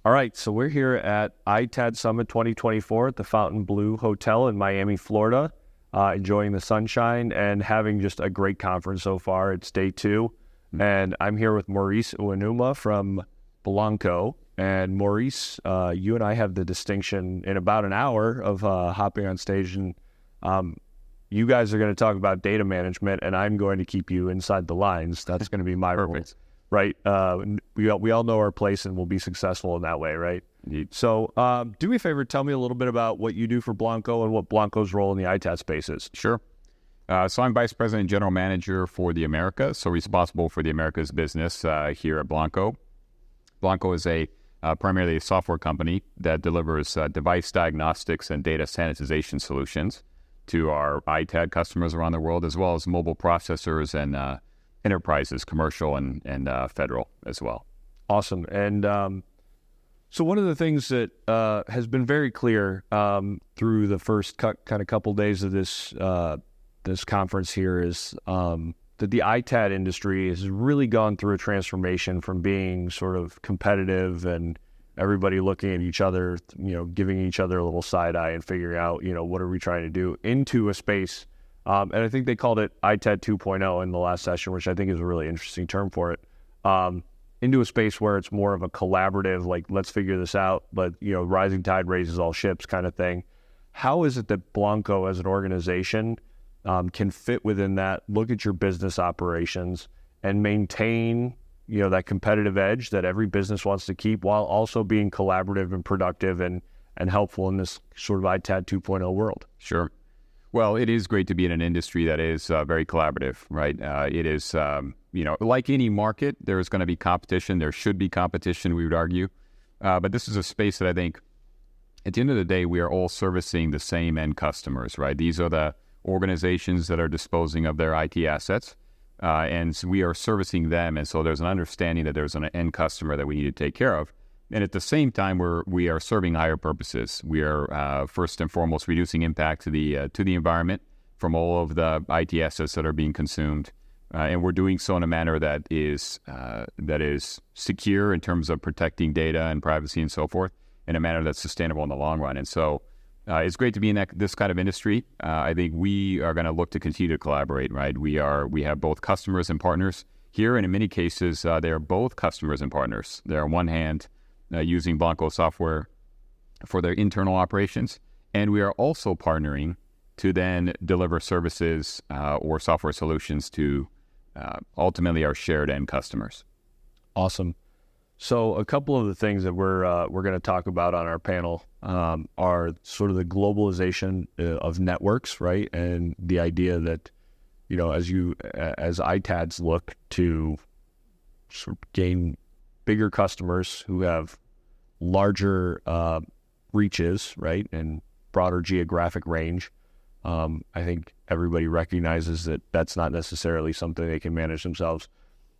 All right, so we're here at Itad Summit 2024 at the Fontainebleau Hotel in Miami, Florida, enjoying the sunshine and having just a great conference so far. It's day two, and I'm here with Maurice Uenuma from Blancco. And Maurice, you and I have the distinction in about an hour of hopping on stage, and you guys are going to talk about data management, and I'm going to keep you inside the lines. That's going to be my role. Right. We all know our place and we'll be successful in that way, right? Indeed. So do me a favor, tell me a little bit about what you do for Blancco and what Blancco's role in the Itad space is. Sure. So I'm Vice President and General Manager for the Americas, so responsible for the Americas business here at Blancco. Blancco is primarily a software company that delivers device diagnostics and data sanitization solutions to our Itad customers around the world, as well as mobile processors and enterprises, commercial and federal as well. Awesome. And so one of the things that has been very clear through the first couple days of this conference here is that the Itad industry has really gone through a transformation from being sort of competitive and everybody looking at each other, giving each other a little side eye and figuring out, what are we trying to do, into a space. And I think they called it Itad 2.0 in the last session, which I think is a really interesting term for it, into a space where it's more of a collaborative, like, let's figure this out, but, rising tide raises all ships kind of thing. How is it that Blancco as an organization can fit within that, look at your business operations and maintain, that competitive edge that every business wants to keep while also being collaborative and productive and helpful in this sort of Itad 2.0 world? Sure. Well, it is great to be in an industry that is very collaborative, right? It is, like any market, there's going to be competition. There should be competition, we would argue. But this is a space that I think, at the end of the day, we are all servicing the same end customers, right? These are the organizations that are disposing of their IT assets, and so we are servicing them. And so there's an understanding that there's an end customer that we need to take care of. And at the same time, we are serving higher purposes. We are first and foremost reducing impact to the environment from all of the IT assets that are being consumed, and we're doing so in a manner that is secure in terms of protecting data and privacy and so forth, in a manner that's sustainable in the long run. And so it's great to be in this kind of industry. I think we are going to look to continue to collaborate. Right? We have both customers and partners here, and in many cases, they are both customers and partners. They're on one hand using Blancco software for their internal operations. And we are also partnering to then deliver services or software solutions to ultimately our shared end customers. Awesome. So a couple of the things that we're going to talk about on our panel are sort of the globalization of networks, right? And the idea that, as Itads look to sort of gain bigger customers who have larger reaches, right, and broader geographic range. I think everybody recognizes that that's not necessarily something they can manage themselves.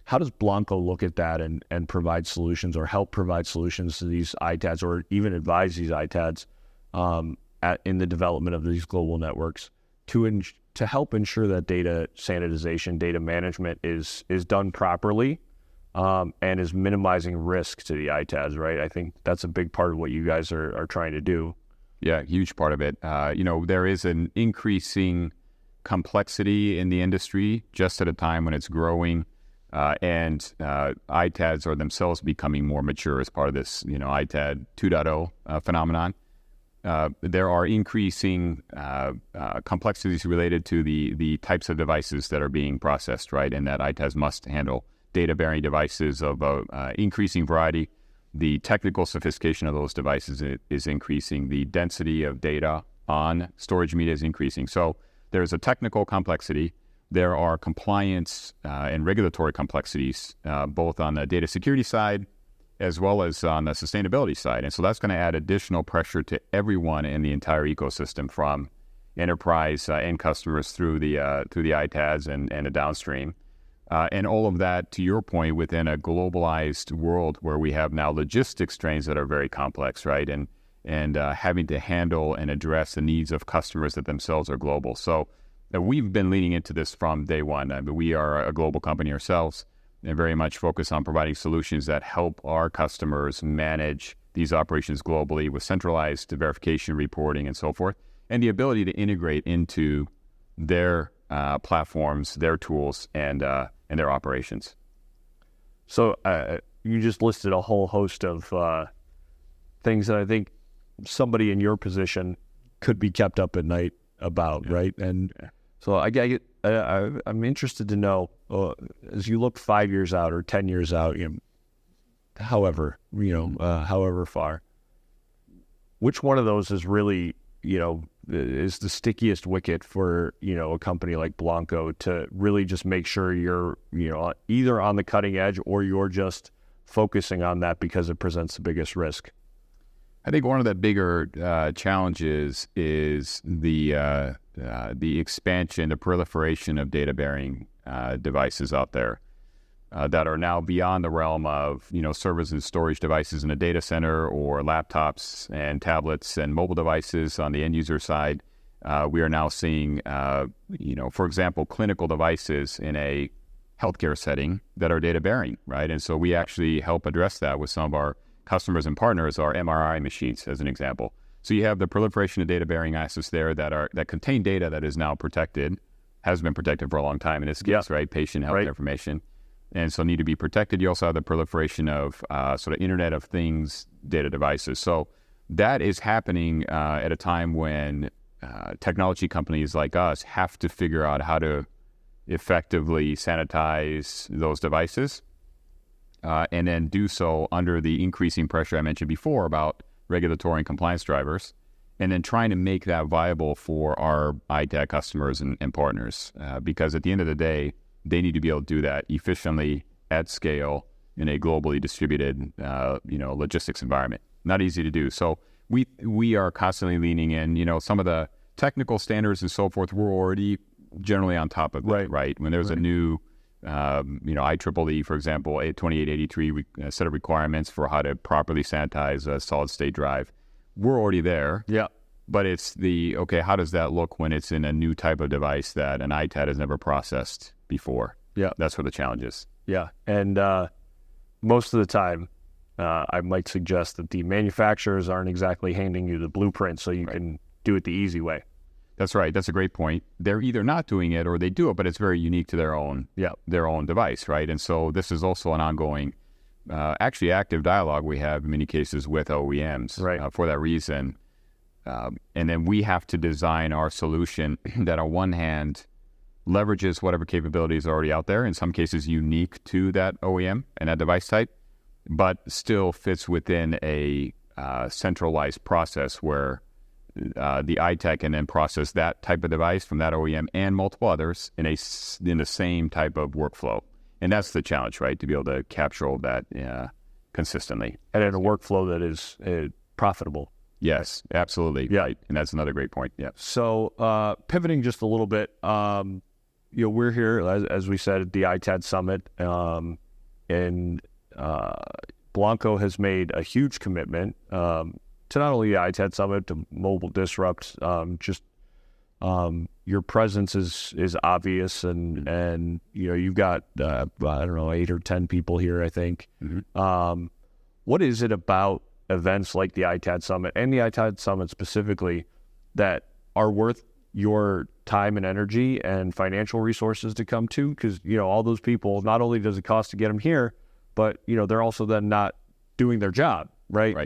How does Blancco look at that and provide solutions or help provide solutions to these Itads, or even advise these Itads in the development of these global networks to help ensure that data sanitization, data management is done properly? And is minimizing risk to the Itads, right? I think that's a big part of what you guys are trying to do. Yeah, huge part of it. There is an increasing complexity in the industry just at a time when it's growing, and Itads are themselves becoming more mature as part of this, Itad 2.0 phenomenon. There are increasing complexities related to the types of devices that are being processed, right? And that Itads must handle. Data-bearing devices of increasing variety. The technical sophistication of those devices is increasing. The density of data on storage media is increasing. So there's a technical complexity. There are compliance and regulatory complexities, both on the data security side as well as on the sustainability side. And so that's going to add additional pressure to everyone in the entire ecosystem, from enterprise end customers through the Itads and the downstream. And all of that, to your point, within a globalized world where we have now logistics strains that are very complex, right? And having to handle and address the needs of customers that themselves are global. So we've been leaning into this from day one. We are a global company ourselves and very much focused on providing solutions that help our customers manage these operations globally with centralized verification, reporting, and so forth, and the ability to integrate into their platforms, their tools, and their operations. So you just listed a whole host of things that I think somebody in your position could be kept up at night about, right? And so I'm interested to know, as you look 5 years out or 10 years out, however far, which one of those is really, is the stickiest wicket for, a company like Blancco to really just make sure you're, either on the cutting edge or you're just focusing on that because it presents the biggest risk? I think one of the bigger challenges is the expansion, the proliferation of data-bearing devices out there that are now beyond the realm of, servers and storage devices in a data center, or laptops and tablets and mobile devices on the end user side. We are now seeing, for example, clinical devices in a healthcare setting that are data-bearing, right? And so we actually help address that with some of our customers and partners, our MRI machines, as an example. So you have the proliferation of data-bearing assets there that contain data that is now protected, has been protected for a long time in this case, right? Patient health information, and so need to be protected. You also have the proliferation of sort of Internet of Things data devices. So that is happening at a time when technology companies like us have to figure out how to effectively sanitize those devices, and then do so under the increasing pressure I mentioned before about regulatory and compliance drivers, and then trying to make that viable for our Itad customers and partners, because at the end of the day, they need to be able to do that efficiently at scale in a globally distributed, logistics environment. Not easy to do. So we are constantly leaning in. Some of the technical standards and so forth, we're already generally on top of it, right? When there's a new IEEE, for example, 2883 set of requirements for how to properly sanitize a solid state drive, we're already there. Yeah. But it's how does that look when it's in a new type of device that an Itad has never processed before? Yeah. That's where the challenge is. Yeah. And most of the time, I might suggest that the manufacturers aren't exactly handing you the blueprint so you can do it the easy way. That's right. That's a great point. They're either not doing it or they do it, but it's very unique to their own device, right? And so this is also an ongoing, actually active dialogue we have in many cases with OEMs for that reason. And then we have to design our solution that on one hand leverages whatever capabilities are already out there, in some cases unique to that OEM and that device type, but still fits within a centralized process where the Itad can then process that type of device from that OEM and multiple others in the same type of workflow. And that's the challenge, right? To be able to capture all that consistently. And in a workflow that is profitable. Yes, absolutely. Yeah. Right. And that's another great point. Yeah. So pivoting just a little bit, we're here, as we said, at the Itad Summit, and Blancco has made a huge commitment to not only the Itad Summit, to Mobile Disrupt. Your presence is obvious, and you've got I don't know, 8 or 10 people here, I think. Mm-hmm. What is it about events like the Itad Summit and the Itad Summit specifically that are worth your time and energy and financial resources to come to? Because all those people, not only does it cost to get them here, but they're also then not doing their job, right?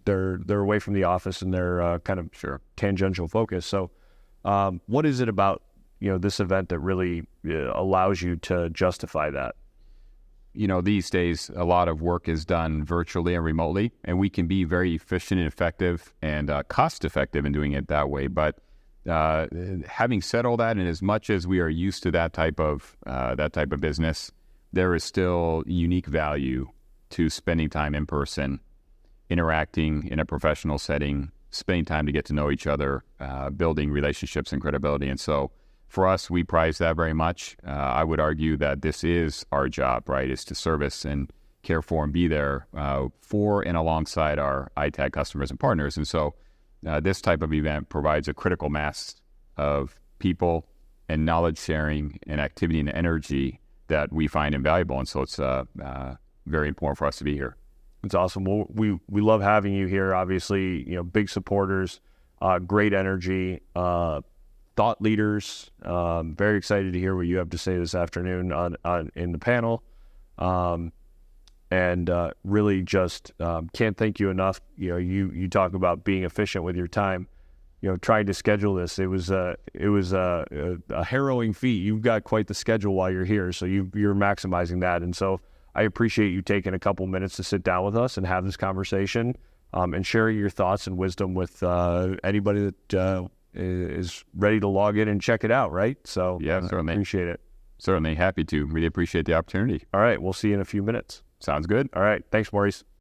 They're away from the office and they're kind of tangential focus. So what is it about this event that really allows you to justify that? These days a lot of work is done virtually and remotely, and we can be very efficient and effective and cost effective in doing it that way. But having said all that, and as much as we are used to that type of business, there is still unique value to spending time in person, interacting in a professional setting, spending time to get to know each other, building relationships and credibility. And so for us, we prize that very much. I would argue that this is our job, right, is to service and care for and be there for and alongside our Itad customers and partners. And so this type of event provides a critical mass of people and knowledge sharing and activity and energy that we find invaluable. And so it's very important for us to be here. It's awesome. Well, we love having you here. Obviously, big supporters, great energy, thought leaders. Very excited to hear what you have to say this afternoon on in the panel. And really just can't thank you enough. You talk about being efficient with your time. Trying to schedule this, it was a harrowing feat. You've got quite the schedule while you're here, so you're maximizing that. And so I appreciate you taking a couple minutes to sit down with us and have this conversation, and sharing your thoughts and wisdom with anybody that is ready to log in and check it out. Right? So Yeah, certainly. Appreciate it. Certainly happy to. Really appreciate the opportunity. All right, we'll see you in a few minutes. Sounds good. All right, thanks, Maurice.